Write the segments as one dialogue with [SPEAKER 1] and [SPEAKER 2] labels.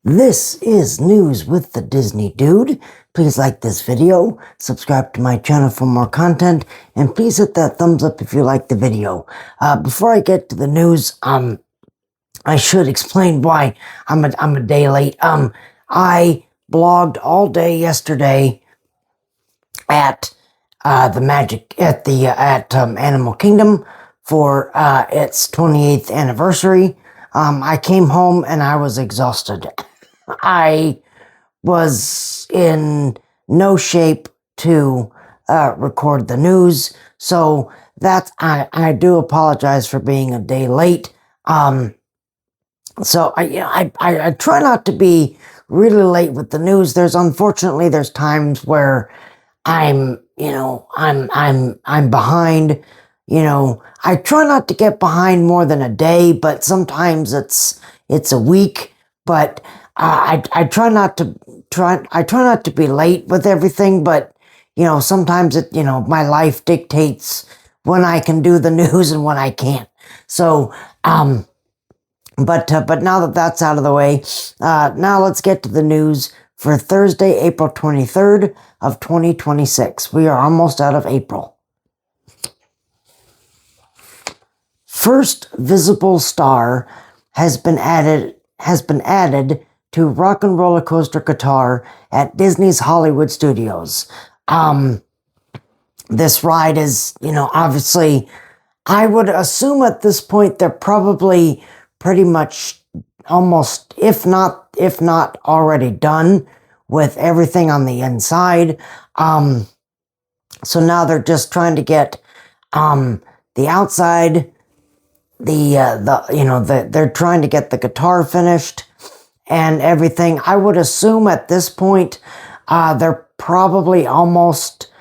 [SPEAKER 1] This is News with the Disney Dude. Please like this video, subscribe to my channel for more content, and please hit that thumbs up if you like the video. Before I get to the news, I should explain why I'm a day late. I blogged all day yesterday at Animal Kingdom for its 28th anniversary. I came home and I was exhausted. I was in no shape to record the news, so I do apologize for being a day late. So I try not to be really late with the news. Unfortunately there's times where I'm behind. I try not to get behind more than a day, but sometimes it's a week. But I try not to be late with everything. But sometimes my life dictates when I can do the news and when I can't. So but now that that's out of the way, now let's get to the news for Thursday, April 23rd of 2026. We are almost out of April. First visible star has been added to Rock and Roller Coaster Qatar at Disney's Hollywood Studios. This ride is, obviously, I would assume at this point they're probably pretty much almost, if not already done with everything on the inside. So now they're just trying to get the outside, they're trying to get the guitar finished and everything. I would assume at this point they're probably almost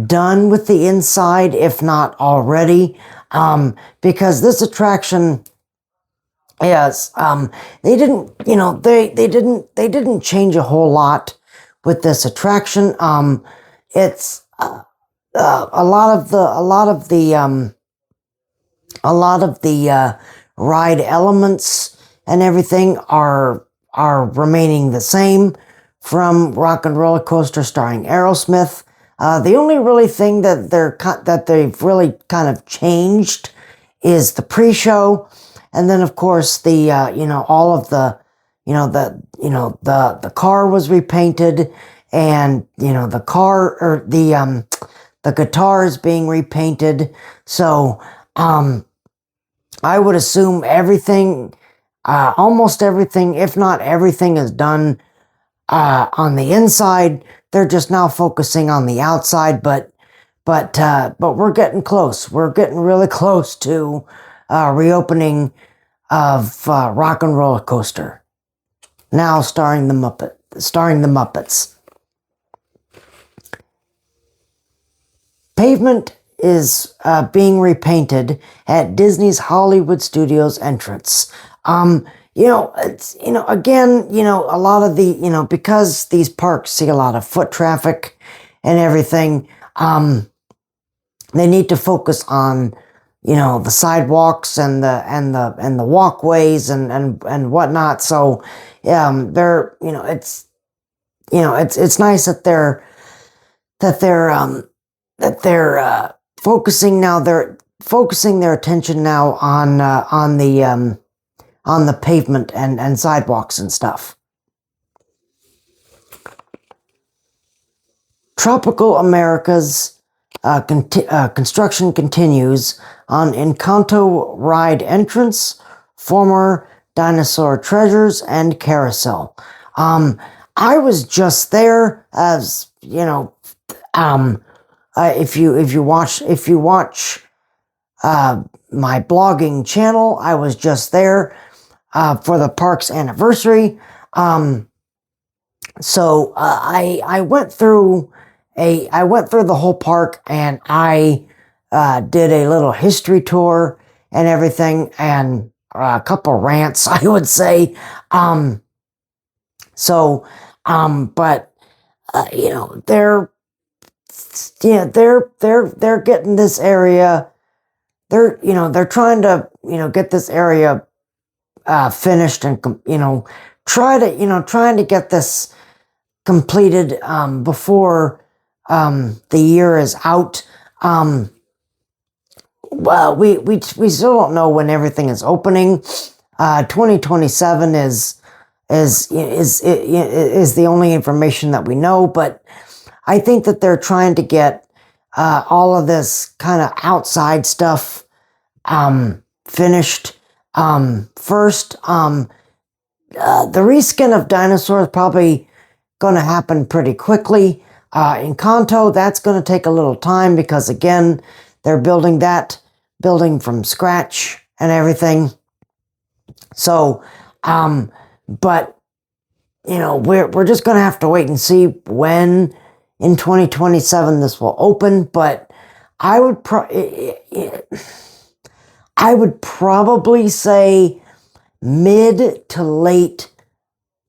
[SPEAKER 1] done with the inside, if not already, because this attraction, yes, they didn't change a whole lot with this attraction. It's a lot of the ride elements and everything are remaining the same from Rock and Roller Coaster starring Aerosmith. The only really thing that they've really kind of changed is the pre-show. And then, of course, the all of the car was repainted, and the guitar is being repainted. So I would assume everything, almost everything, if not everything, is done on the inside. They're just now focusing on the outside, but we're getting close. We're getting really close to reopening of Rock and Roller Coaster, now starring the Muppets. Pavement is being repainted at Disney's Hollywood Studios entrance. Again, a lot of the, because these parks see a lot of foot traffic and everything, they need to focus on the sidewalks and the walkways and whatnot. So they're it's nice that they're focusing now. They're focusing their attention now on the pavement and sidewalks and stuff. Tropical America's construction continues on Encanto ride entrance, former dinosaur treasures, and carousel. I was just there, as if you watch my blogging channel, I was just there for the park's anniversary. So I went through the whole park, and I did a little history tour and everything, and a couple rants, I would say. But they're getting this area. They're trying to get this area finished and trying to get this completed before the year is out. Well, we still don't know when everything is opening. 2027 is the only information that we know, but I think that they're trying to get all of this kind of outside stuff finished first. The reskin of dinosaurs probably going to happen pretty quickly. In Kanto, that's going to take a little time because, again, they're building from scratch and everything. So, but, we're just going to have to wait and see when in 2027 this will open. But I would probably say mid to late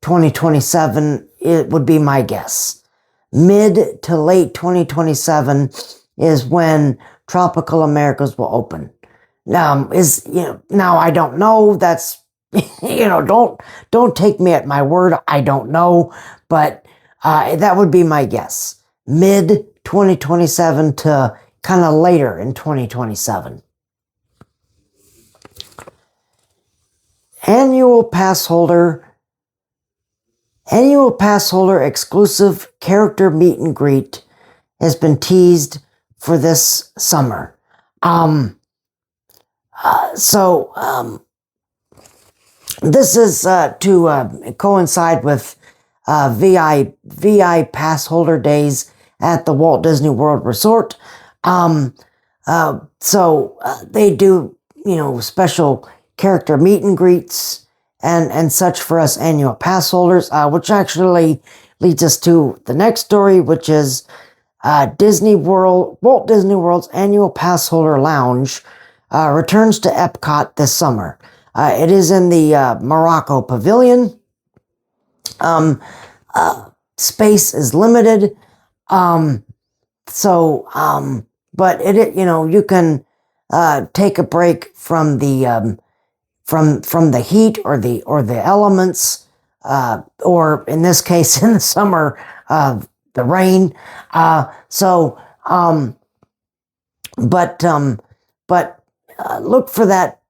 [SPEAKER 1] 2027, it would be my guess. Mid to late 2027 is when Tropical Americas will open. Now I don't know. That's, don't take me at my word. I don't know, but that would be my guess. Mid 2027 to kind of later in 2027. Annual pass holder exclusive character meet and greet has been teased for this summer. This is to coincide with VI pass holder days at the Walt Disney World Resort. They do, special character meet and greets and such for us annual pass holders, which actually leads us to the next story, which is Walt Disney World's annual pass holder lounge returns to Epcot this summer. It is in the Morocco Pavilion. Space is limited, but you can take a break from the heat or the elements, or in this case, in the summer, the rain. Look for that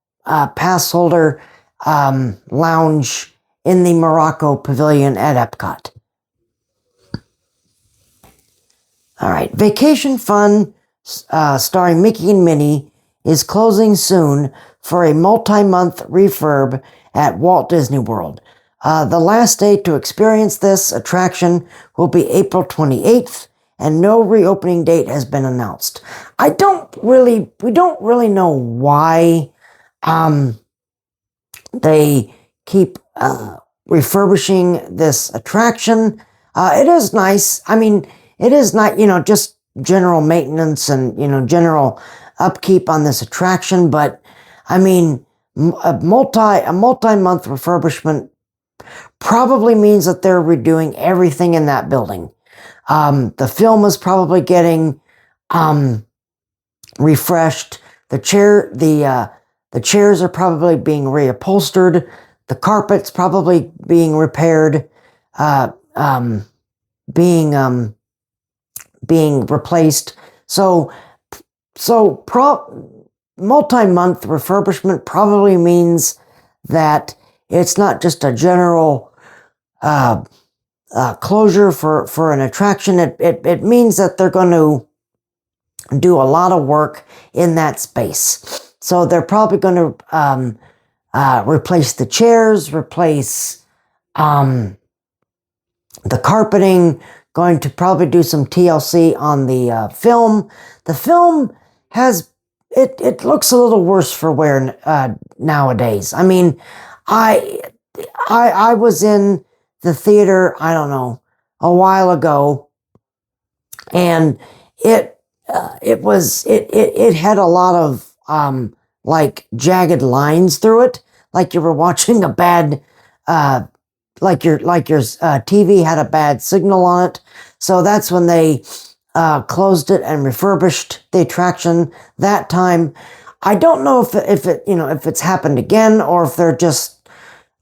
[SPEAKER 1] pass holder lounge in the Morocco Pavilion at Epcot. All right, Vacation Fun starring Mickey and Minnie is closing soon for a multi-month refurb at Walt Disney World. The last day to experience this attraction will be April 28th, and no reopening date has been announced. We don't really know why they keep refurbishing this attraction. It is nice. I mean, it is not, just general maintenance and, general upkeep on this attraction, but I mean, a multi-month refurbishment probably means that they're redoing everything in that building. The film is probably getting refreshed. The chairs are probably being reupholstered. The carpet's probably being repaired, being replaced. So multi-month refurbishment probably means that it's not just a general closure for an attraction. It means that they're going to do a lot of work in that space. So they're probably going to replace the chairs, replace the carpeting, going to probably do some TLC on the film. The film it looks a little worse for wear nowadays. I mean, I was in the theater, I don't know, a while ago, and it had a lot of like jagged lines through it, like you were watching a bad like your TV had a bad signal on it. So that's when they closed it and refurbished the attraction that time. I don't know if it's happened again, or if they're just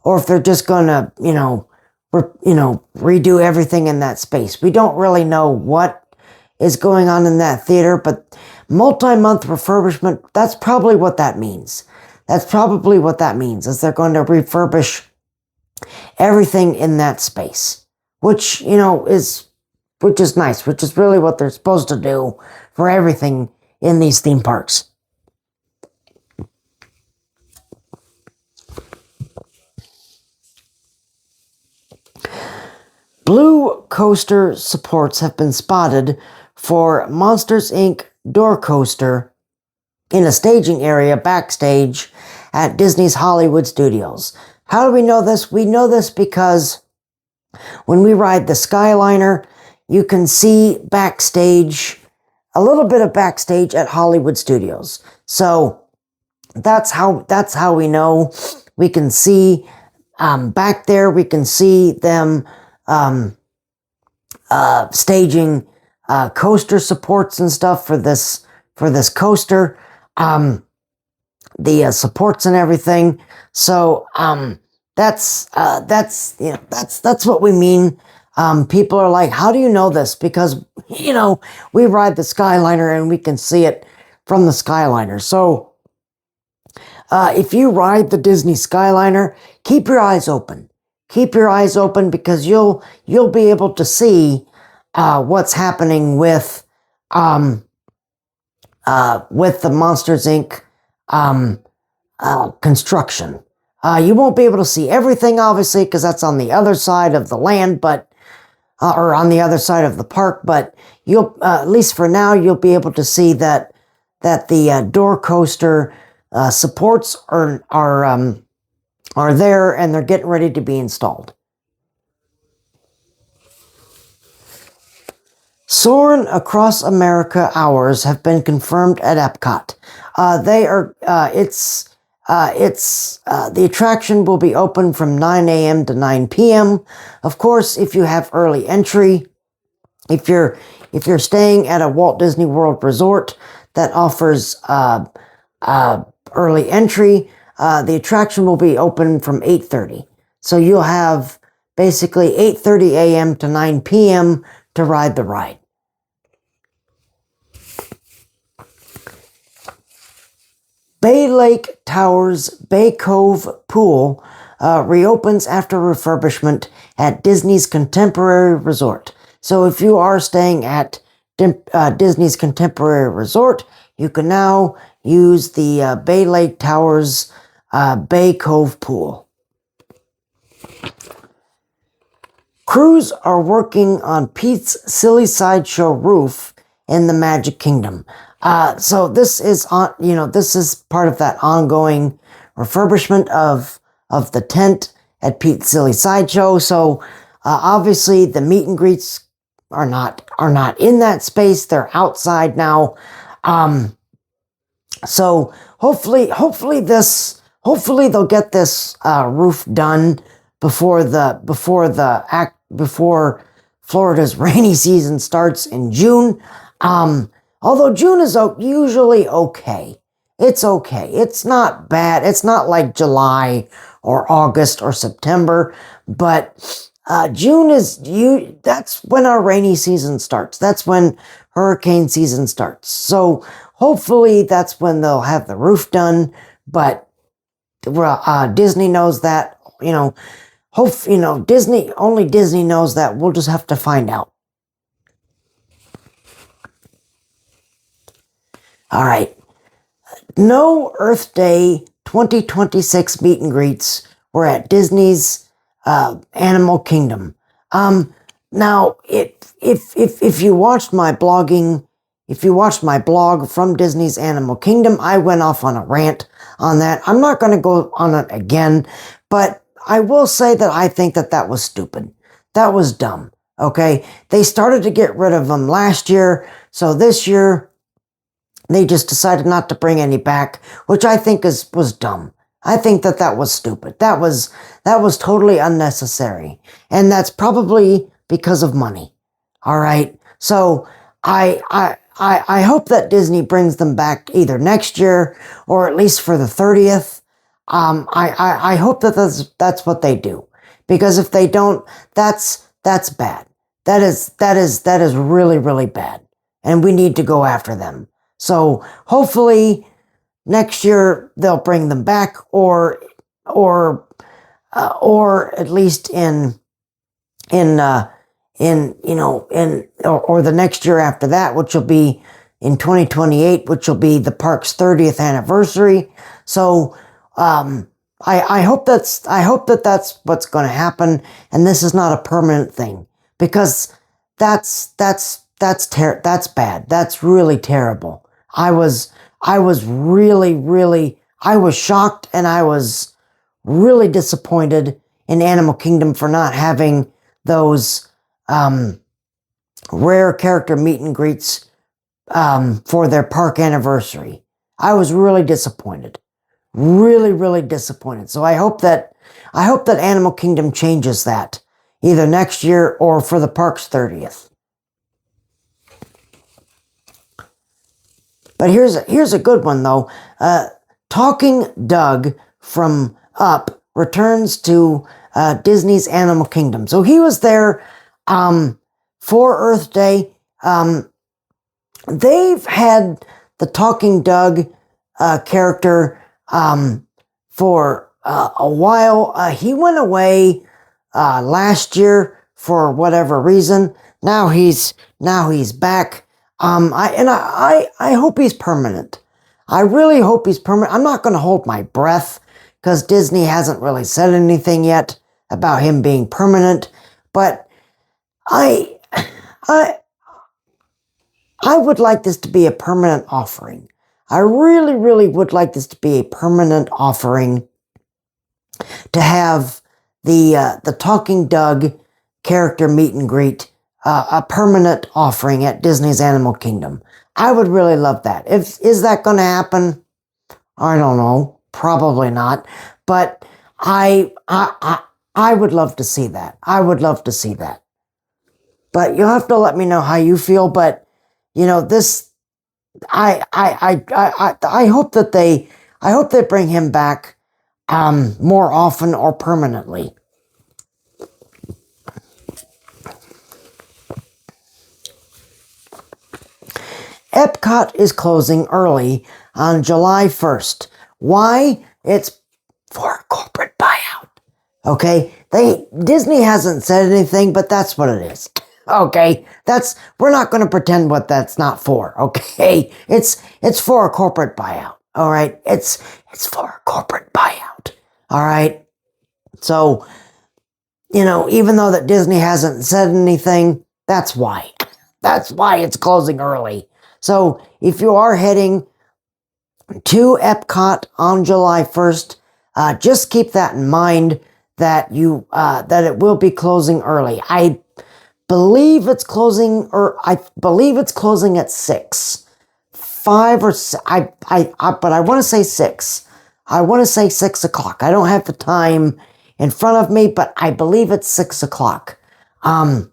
[SPEAKER 1] or if they're just gonna, redo everything in that space. We don't really know what is going on in that theater, but multi-month refurbishment, that's probably what that means. That's probably what that means, is they're going to refurbish everything in that space, which is nice, which is really what they're supposed to do for everything in these theme parks. Blue coaster supports have been spotted for Monsters, Inc. door coaster in a staging area backstage at Disney's Hollywood Studios. How do we know this? We know this because when we ride the Skyliner, you can see backstage, a little bit of backstage at Hollywood Studios. So that's how we know. We can see back there. We can see them staging coaster supports and stuff for this coaster. The supports and everything. So that's what we mean. People are like, how do you know this? Because we ride the Skyliner and we can see it from the Skyliner. So if you ride the Disney Skyliner, keep your eyes open. Keep your eyes open, because you'll be able to see what's happening with the Monsters, Inc. Construction. You won't be able to see everything, obviously, because that's on the other side of the land, but or on the other side of the park. But you'll, at least for now, you'll be able to see that the door coaster supports are there, and they're getting ready to be installed. Soarin' Across America hours have been confirmed at Epcot. The attraction will be open from 9 a.m. to 9 p.m. Of course, if you have early entry, if you're staying at a Walt Disney World resort that offers early entry, the attraction will be open from 8:30. So you'll have basically 8:30 a.m. to 9 p.m. to ride the ride. Bay Lake Towers Bay Cove Pool reopens after refurbishment at Disney's Contemporary Resort. So if you are staying at Disney's Contemporary Resort, you can now use the Bay Lake Towers Bay Cove Pool. Crews are working on Pete's Silly Sideshow roof in the Magic Kingdom. So this is this is part of that ongoing refurbishment of the tent at Pete's Silly Sideshow. So obviously the meet and greets are not in that space. They're outside now. So hopefully they'll get this roof done before Florida's rainy season starts in June. Although June is usually okay. It's okay. It's not bad. It's not like July or August or September, but June that's when our rainy season starts. That's when hurricane season starts. So hopefully that's when they'll have the roof done, but Disney knows that, only Disney knows that. We'll just have to find out. All right. No Earth Day 2026 meet and greets were at Disney's Animal Kingdom. Now, if you watched my blogging, if you watched my blog from Disney's Animal Kingdom, I went off on a rant on that. I'm not going to go on it again, but I will say that I think that was stupid. That was dumb. Okay, they started to get rid of them last year, so this year they just decided not to bring any back, which I think was dumb. I think that was stupid. That was totally unnecessary, and that's probably because of money. All right, so I hope that Disney brings them back either next year or at least for the 30th. I hope that that's what they do, because if they don't, that's bad. That is really, really bad, and we need to go after them. So hopefully next year they'll bring them back, or at least in or the next year after that, which will be in 2028, which will be the park's 30th anniversary. So I hope that's what's going to happen, and this is not a permanent thing, because that's bad. That's really terrible. I was shocked, and I was really disappointed in Animal Kingdom for not having those rare character meet and greets for their park anniversary. I was really disappointed. Really, really disappointed. So I hope that Animal Kingdom changes that either next year or for the park's 30th. But here's a good one though. Talking Doug from Up returns to Disney's Animal Kingdom. So he was there for Earth Day. They've had the Talking Doug character for a while. He went away last year for whatever reason. Now he's back. I hope he's permanent. I really hope he's permanent. I'm not going to hold my breath, because Disney hasn't really said anything yet about him being permanent. But I would like this to be a permanent offering. I really, really would like this to be a permanent offering, to have the Talking Doug character meet and greet a permanent offering at Disney's Animal Kingdom. I would really love that. Is that going to happen? I don't know. Probably not. But I would love to see that. I would love to see that. But you'll have to let me know how you feel. But this, I hope that they bring him back more often or permanently. Epcot is closing early on July 1st. Why? It's for a corporate buyout. Okay? Disney hasn't said anything, but that's what it is. Okay? We're not going to pretend what that's not for. Okay? It's for a corporate buyout. All right? It's for a corporate buyout. All right? So, even though that Disney hasn't said anything, that's why. That's why it's closing early. So, if you are heading to Epcot on July 1st, just keep that in mind, that it will be closing early. I believe it's closing at 6. 5 or 6, but I want to say 6. I want to say 6 o'clock. I don't have the time in front of me, but I believe it's 6 o'clock. I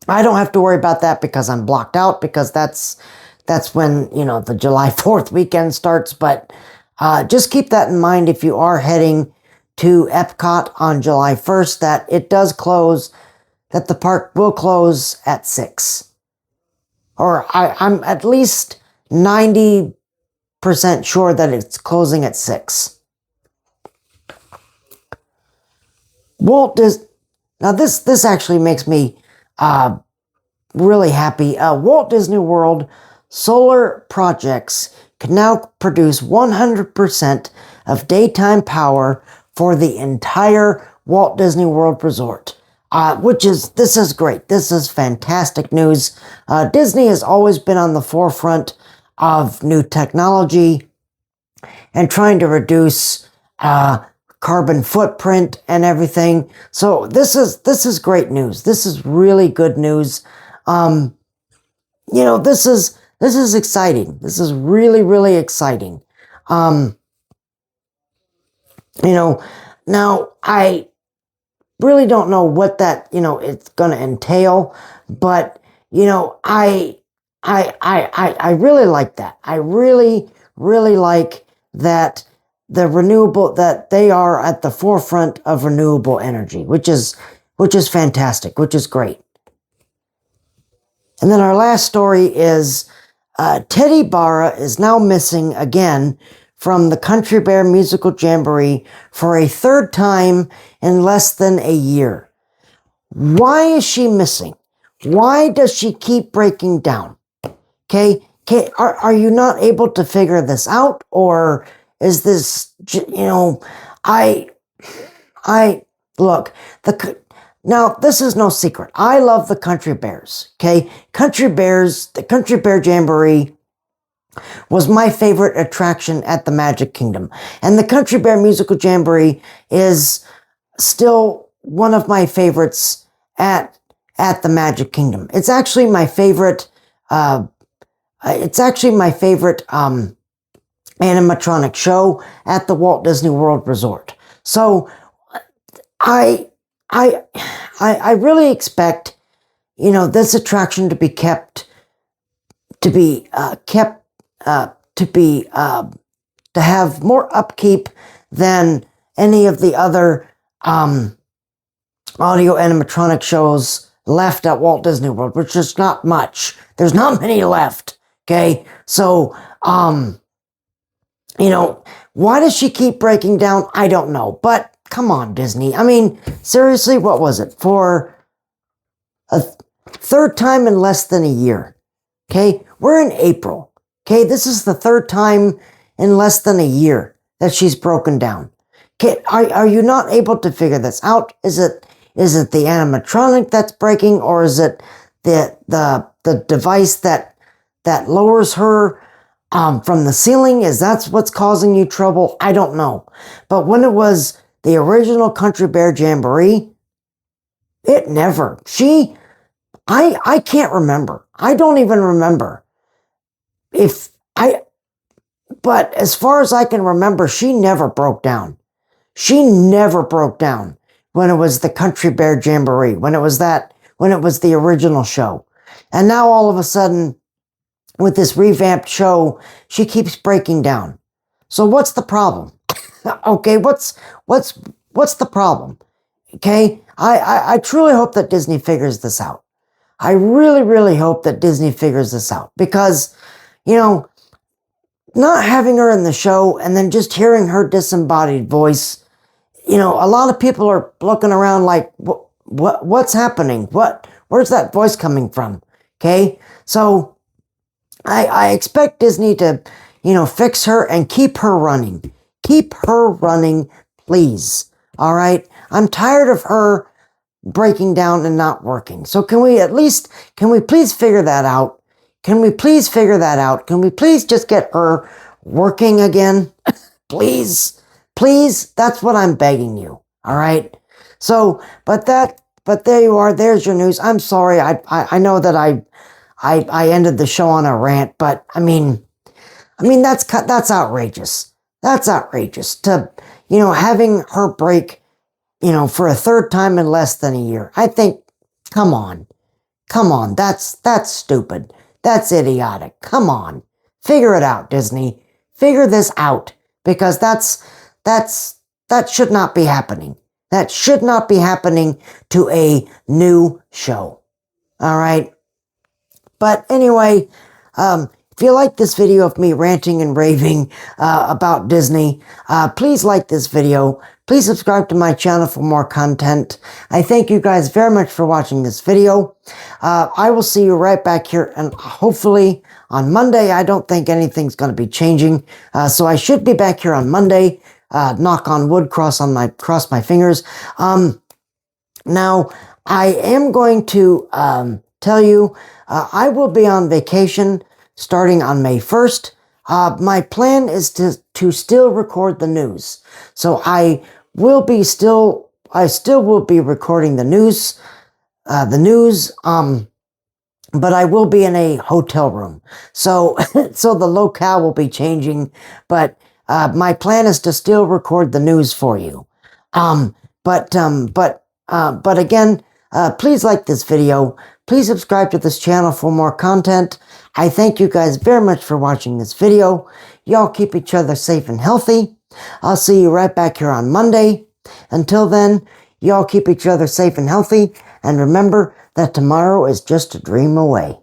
[SPEAKER 1] don't have to worry about that, because I'm blocked out, because that's when, the July 4th weekend starts. But just keep that in mind if you are heading to Epcot on July 1st, that it does close, that the park will close at 6. Or I'm at least 90% sure that it's closing at 6. Now this actually makes me really happy. Walt Disney World solar projects can now produce 100% of daytime power for the entire Walt Disney World Resort. This is great. This is fantastic news. Disney has always been on the forefront of new technology and trying to reduce carbon footprint and everything. So this is great news. This is really good news. This is exciting. This is really, really exciting. Now I really don't know what that, it's going to entail, but, I really like that. I really, really like that that they are at the forefront of renewable energy, which is fantastic, which is great. And then our last story is Teddi Barra is now missing again from the Country Bear Musical Jamboree for a third time in less than a year. Why is she missing? Why does she keep breaking down? Okay, are you not able to figure this out, or is this, look, now this is no secret. I love the Country Bears. Okay, the Country Bear Jamboree was my favorite attraction at the Magic Kingdom, and the Country Bear Musical Jamboree is still one of my favorites at the Magic Kingdom. It's actually my favorite. Animatronic show at the Walt Disney World Resort. So I really expect, this attraction to be to have more upkeep than any of the other audio animatronic shows left at Walt Disney World, which is not much. There's not many left. Okay, so why does she keep breaking down? I don't know, but come on, Disney. I mean, seriously, what was it? For a third time in less than a year. Okay, we're in April. Okay, this is the third time in less than a year that she's broken down. Okay, are you not able to figure this out? Is it the animatronic that's breaking, or is it the device that lowers her from the ceiling? Is that what's causing you trouble? I don't know. But when it was the original Country Bear Jamboree, I can't remember. I don't even remember. But as far as I can remember, she never broke down. She never broke down when it was the Country Bear Jamboree, when it was the original show. And now all of a sudden, with this revamped show, she keeps breaking down. So what's the problem? Okay, what's the problem? Okay, I truly hope that Disney figures this out. I really, really hope that Disney figures this out, because, not having her in the show and then just hearing her disembodied voice, a lot of people are looking around like, what's happening? Where's that voice coming from? Okay, so I expect Disney to, fix her and keep her running. Keep her running, please. All right? I'm tired of her breaking down and not working. So can we please figure that out? Can we please figure that out? Can we please just get her working again? Please. Please. That's what I'm begging you. All right? So, but there you are. There's your news. I'm sorry. I know that I ended the show on a rant, but I mean that's outrageous. That's outrageous to, having her break, for a third time in less than a year. I think, come on, that's stupid. That's idiotic. Come on, figure it out, Disney. Figure this out, because that should not be happening. That should not be happening to a new show. All right. But anyway, if you like this video of me ranting and raving about Disney, please like this video. Please subscribe to my channel for more content. I thank you guys very much for watching this video. I will see you right back here, and hopefully on Monday. I don't think anything's going to be changing, so I should be back here on Monday. Knock on wood, cross my fingers. Now, I am going to tell you, I will be on vacation starting on May 1st. My plan is to still record the news. So I still will be recording the news, but I will be in a hotel room. So, so the locale will be changing, but my plan is to still record the news for you. But again, please like this video. Please subscribe to this channel for more content. I thank you guys very much for watching this video. Y'all keep each other safe and healthy. I'll see you right back here on Monday. Until then, y'all keep each other safe and healthy, and remember that tomorrow is just a dream away.